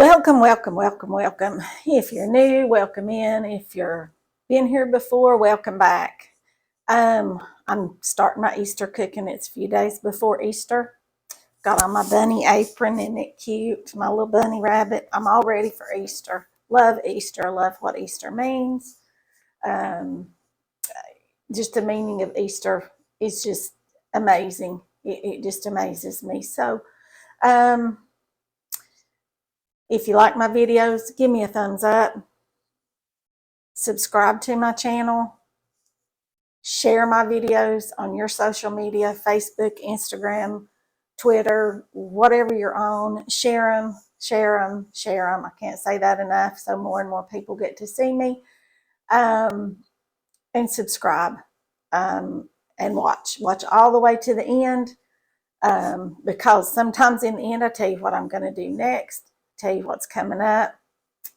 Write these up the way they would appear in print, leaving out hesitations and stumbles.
Welcome, welcome, welcome, welcome. If you're new, welcome in. If you're been here before, welcome back. I'm starting my Easter cooking. It's a few days before Easter. Got on my bunny apron, isn't it cute? My little bunny rabbit. I'm all ready for Easter. Love Easter. Love what Easter means. Just the meaning of Easter is just amazing. It just amazes me. So, if you like my videos, give me a thumbs up. Subscribe to my channel. Share my videos on your social media, Facebook, Instagram, Twitter, whatever you're on. Share them, share them, share them. I can't say that enough, so more and more people get to see me. And subscribe and watch all the way to the end, because sometimes in the end I tell you what I'm going to do next, tell you what's coming up,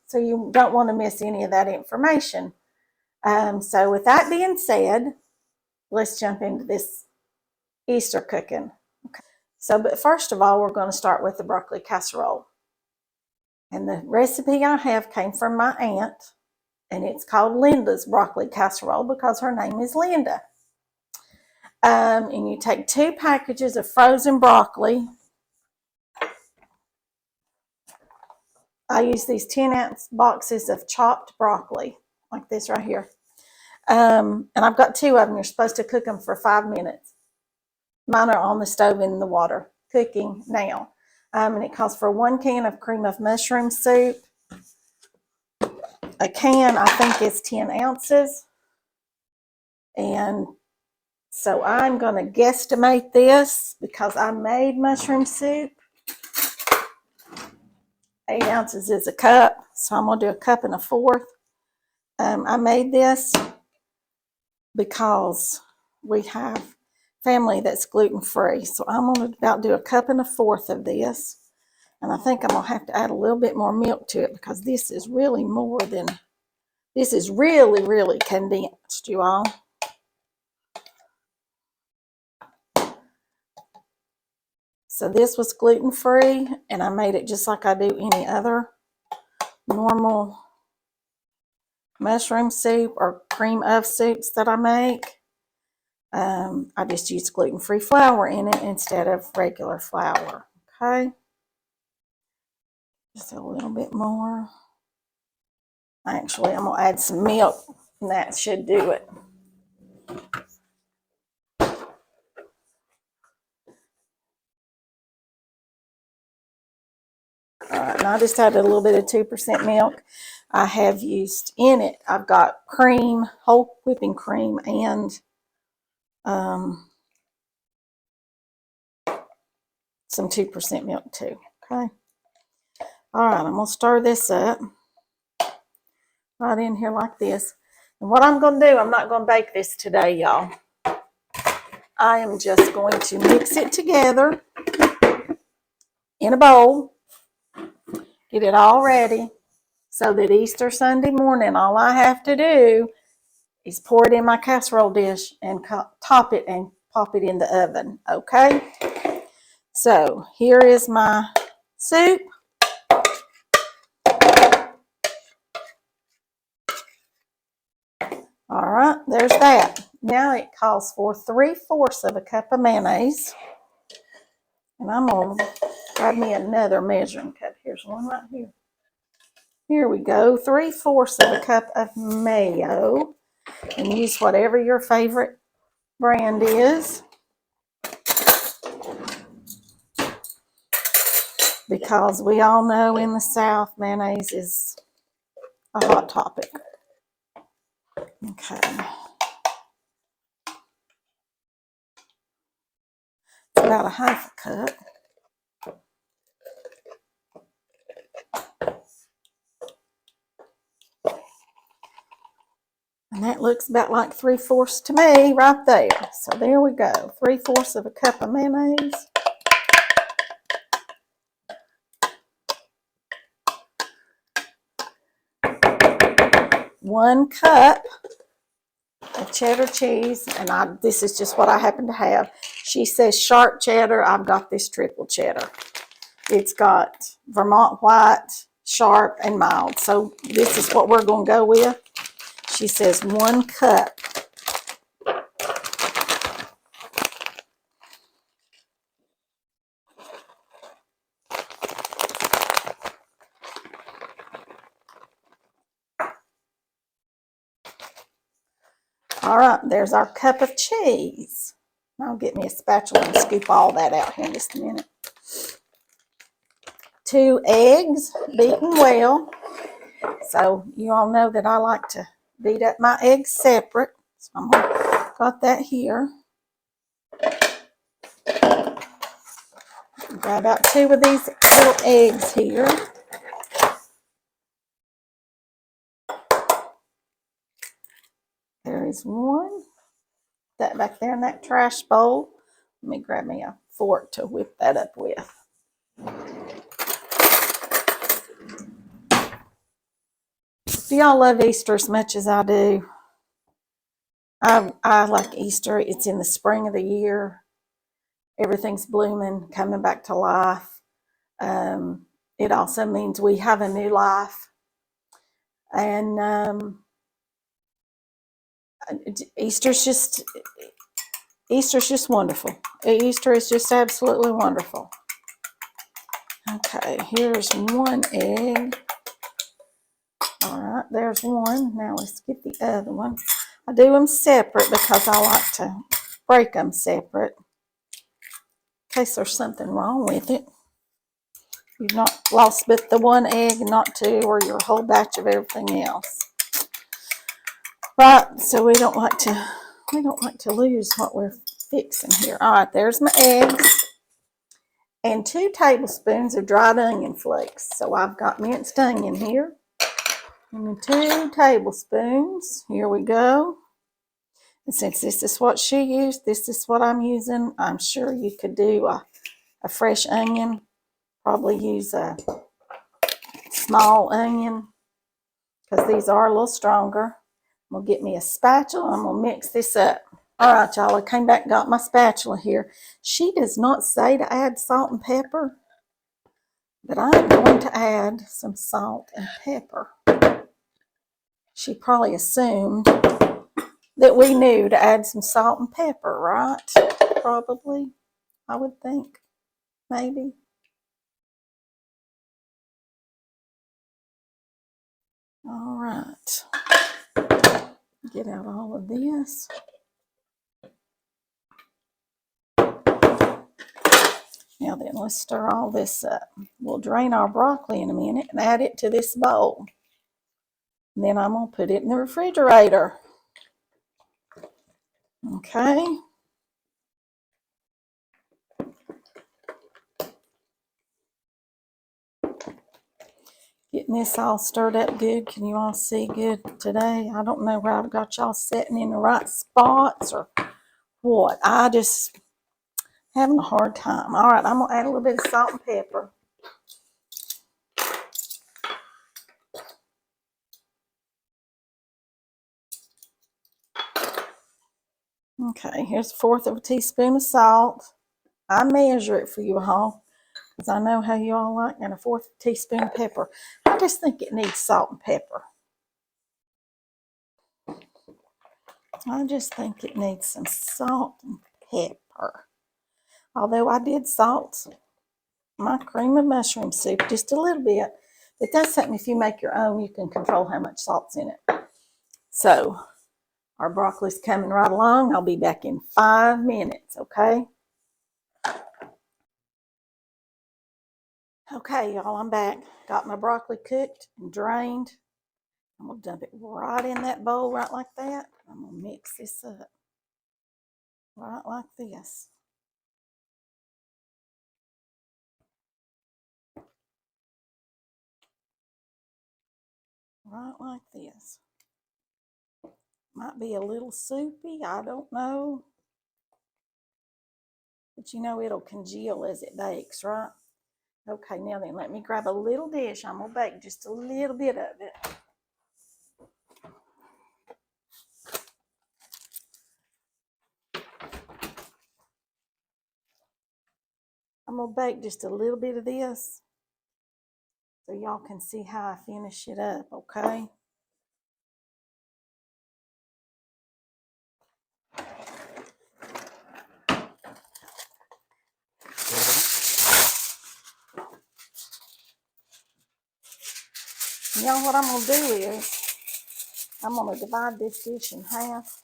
so you don't want to miss any of that information. So with that being said, let's jump into this Easter cooking. Okay. So, but first of all, we're going to start with the broccoli casserole. And the recipe I have came from my aunt, and it's called Linda's broccoli casserole because her name is Linda. And you take 2 packages of frozen broccoli. I use these 10-ounce boxes of chopped broccoli, like this right here. And I've got 2 of them. You're supposed to cook them for 5 minutes. Mine are on the stove in the water, cooking now. And it calls for 1 can of cream of mushroom soup. A can, I think, is 10 ounces. And so I'm going to guesstimate this because I made mushroom soup. 8 ounces is a cup, so I'm going to do 1 1/4 cups. I made this because we have family that's gluten-free, so I'm going to about do 1 1/4 cups of this. And I think I'm going to have to add a little bit more milk to it because this is really more than, this is really, really condensed, you all. So this was gluten-free, and I made it just like I do any other normal mushroom soup or cream of soups that I make. I just use gluten-free flour in it instead of regular flour. Okay. Just a little bit more. Actually, I'm going to add some milk, and that should do it. All right, and I just added a little bit of 2% milk. I have used in it, I've got cream, whole whipping cream, and some 2% milk too. Okay. All right, I'm going to stir this up right in here like this. And what I'm going to do, I'm not going to bake this today, y'all. I am just going to mix it together in a bowl, get it all ready, so that Easter Sunday morning, all I have to do is pour it in my casserole dish and top it and pop it in the oven. Okay? So here is my soup. All right, there's that. Now it calls for 3/4 cup of mayonnaise. And I'm going to grab me another measuring cup. Here's one right here. Here we go. 3/4 cup of mayo. And use whatever your favorite brand is, because we all know in the South mayonnaise is a hot topic. Okay. It's about 1/2 cup. And that looks about like 3/4 to me right there. So there we go. 3/4 cup of mayonnaise. One cup of cheddar cheese, and this is just what I happen to have. She says sharp cheddar. I've got this triple cheddar. It's got Vermont white, sharp, and mild. So this is what we're going to go with. She says 1 cup. All right, there's our cup of cheese. I'll get me a spatula and scoop all that out here in just a minute. 2 eggs, beaten well. So you all know that I like to beat up my eggs separate. So I'm gonna got that here. Grab out 2 of these little eggs here. There is 1. That back there in that trash bowl. Let me grab me a fork to whip that up with. Do y'all love Easter as much as I do? I like Easter. It's in the spring of the year. Everything's blooming, coming back to life. It also means we have a new life. And Easter's just wonderful. Easter is just absolutely wonderful. Okay, here's 1 egg. All right, there's 1. Now let's get the other one. I do them separate because I like to break them separate in case there's something wrong with it. You've not lost but the 1 egg, not 2, or your whole batch of everything else. Right, so we don't like to lose what we're fixing here. All right, there's my eggs. And 2 tablespoons of dried onion flakes. So I've got minced onion here. And 2 tablespoons. Here we go. And since this is what she used, this is what I'm using. I'm sure you could do a fresh onion. Probably use a small onion because these are a little stronger. I'm going to get me a spatula. I'm going to mix this up. All right, y'all, I came back and got my spatula here. She does not say to add salt and pepper, but I'm going to add some salt and pepper. She probably assumed that we knew to add some salt and pepper, right? Probably, I would think, maybe. All right. Get out all of this. Now then, let's stir all this up. We'll drain our broccoli in a minute and add it to this bowl. And then I'm going to put it in the refrigerator. Okay. Getting this all stirred up good. Can you all see good today? I don't know where I've got y'all sitting in the right spots or what. I just having a hard time. All right, I'm going to add a little bit of salt and pepper. Okay, here's 1/4 of a teaspoon of salt. I measure it for you all because I know how you all like, and a 1/4 teaspoon of pepper. I just think it needs salt and pepper. I just think it needs some salt and pepper. Although I did salt my cream of mushroom soup just a little bit. But that's something, if you make your own, you can control how much salt's in it. So our broccoli's coming right along. I'll be back in 5 minutes, okay? Okay, y'all, I'm back. Got my broccoli cooked and drained. I'm going to dump it right in that bowl, right like that. I'm going to mix this up right like this. Right like this. Might be a little soupy, I don't know. But you know it'll congeal as it bakes, right? Okay, now then, let me grab a little dish. I'm going to bake just a little bit of it. I'm going to bake just a little bit of this. so y'all can see how I finish it up, okay? Y'all, what I'm going to do is I'm going to divide this dish in half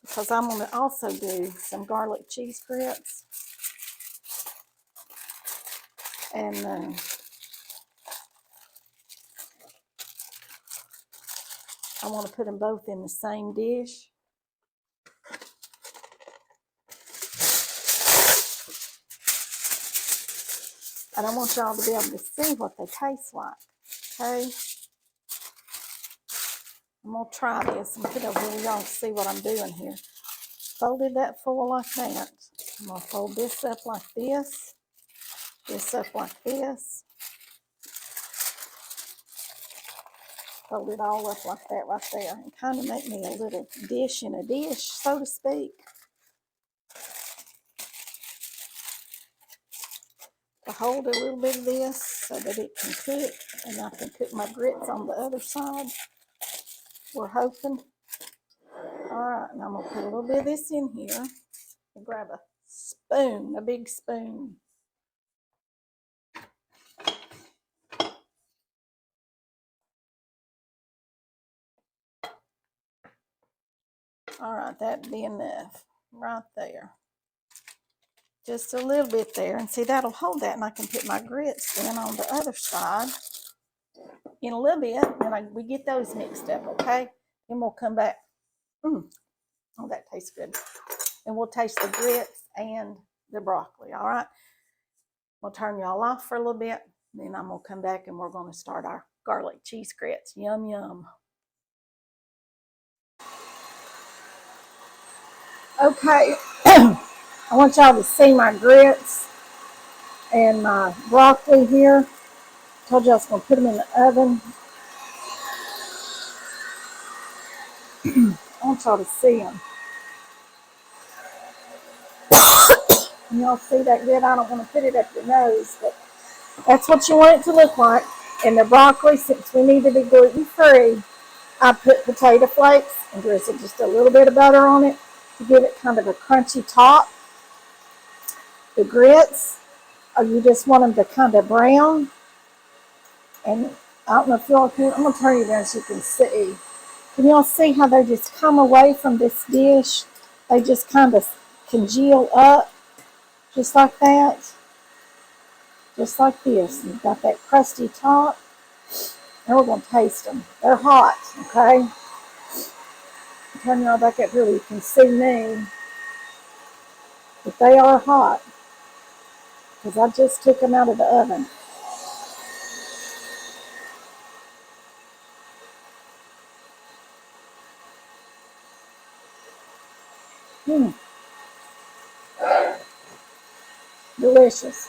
because I'm going to also do some garlic cheese grits. And I want to put them both in the same dish. And I want y'all to be able to see what they taste like, okay? I'm going to try this and put it over where y'all see what I'm doing here. Folded that full like that. I'm going to fold this up like this up like this. Fold it all up like that right there and kind of make me a little dish in a dish, so to speak. To hold a little bit of this so that it can cook and I can cook my grits on the other side. We're hoping. All right, and I'm going to put a little bit of this in here and grab a spoon, a big spoon. All right, that'd be enough right there. Just a little bit there. And see, that'll hold that, and I can put my grits then on the other side in a little bit, and we get those mixed up, okay? Then we'll come back. Oh, that tastes good. And we'll taste the grits and the broccoli, all right? We'll turn y'all off for a little bit. Then I'm going to come back, and we're going to start our garlic cheese grits. Yum, yum. Okay, I want y'all to see my grits and my broccoli here. I told you I was going to put them in the oven. I want y'all to see them. And y'all see that good? I don't want to put it up your nose, but that's what you want it to look like. And the broccoli, since we need to be gluten-free, I put potato flakes and drizzled just a little bit of butter on it to give it kind of a crunchy top. The grits, you just want them to kind of brown. And I don't know if y'all can, I'm going to turn you down so you can see. Can y'all see how they just come away from this dish? They just kind of congeal up, just like that. Just like this. You've got that crusty top. And we're going to taste them. They're hot, okay? I'll turn y'all back up here where you can see me. But they are hot. Because I just took them out of the oven. Delicious.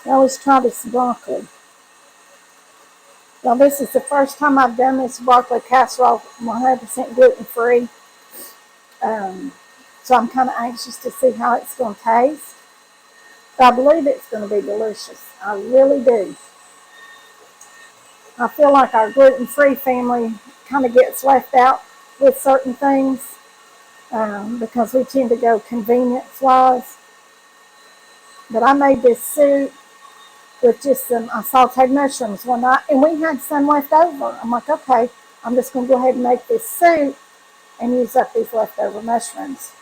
Now let's try this broccoli. Now this is the first time I've done this broccoli casserole 100% gluten-free. So I'm kind of anxious to see how it's going to taste. But I believe it's going to be delicious. I really do. I feel like our gluten-free family kind of gets left out with certain things because we tend to go convenience-wise. But I made this soup with just some sauteed mushrooms one night, and we had some left over. I'm like, okay, I'm just going to go ahead and make this soup and use up these leftover mushrooms.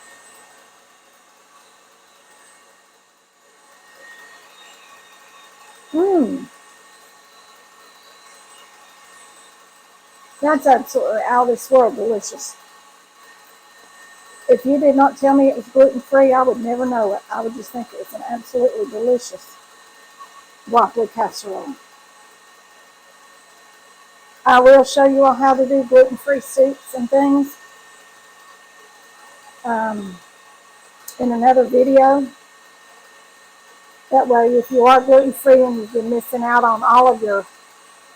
That's absolutely out of this world delicious. If you did not tell me it was gluten-free, I would never know it. I would just think it was an absolutely delicious broccoli casserole. I will show you all how to do gluten-free soups and things in another video. That way, if you are gluten-free and you've been missing out on all of your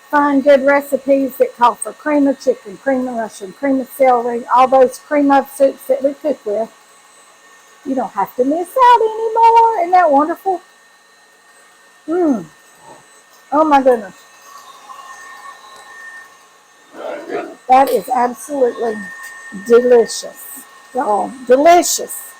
fine, good recipes that call for cream of chicken, cream of mushroom, cream of celery, all those cream of soups that we cook with, you don't have to miss out anymore. Isn't that wonderful? Oh Oh my goodness. That is absolutely delicious. Y'all, delicious.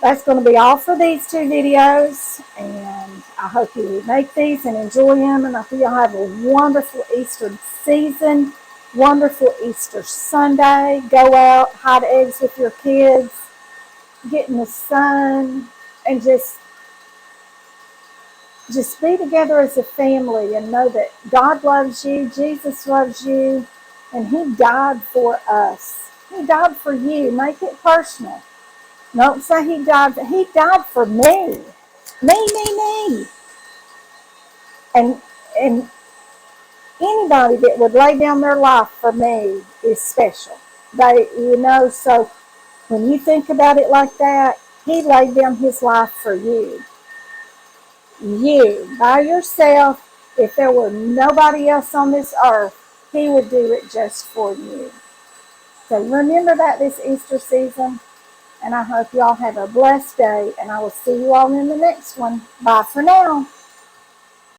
That's going to be all for these two videos, and I hope you make these and enjoy them, and I hope y'all have a wonderful Easter season, wonderful Easter Sunday. Go out, hide eggs with your kids, get in the sun, and just be together as a family and know that God loves you, Jesus loves you, and He died for us. He died for you. Make it personal. Don't say He died. He died for me. Me. And and anybody that would lay down their life for me is special. So when you think about it like that, He laid down His life for you. You, by yourself. If there were nobody else on this earth, He would do it just for you. So remember that this Easter season, and I hope y'all have a blessed day, and I will see you all in the next one. Bye for now.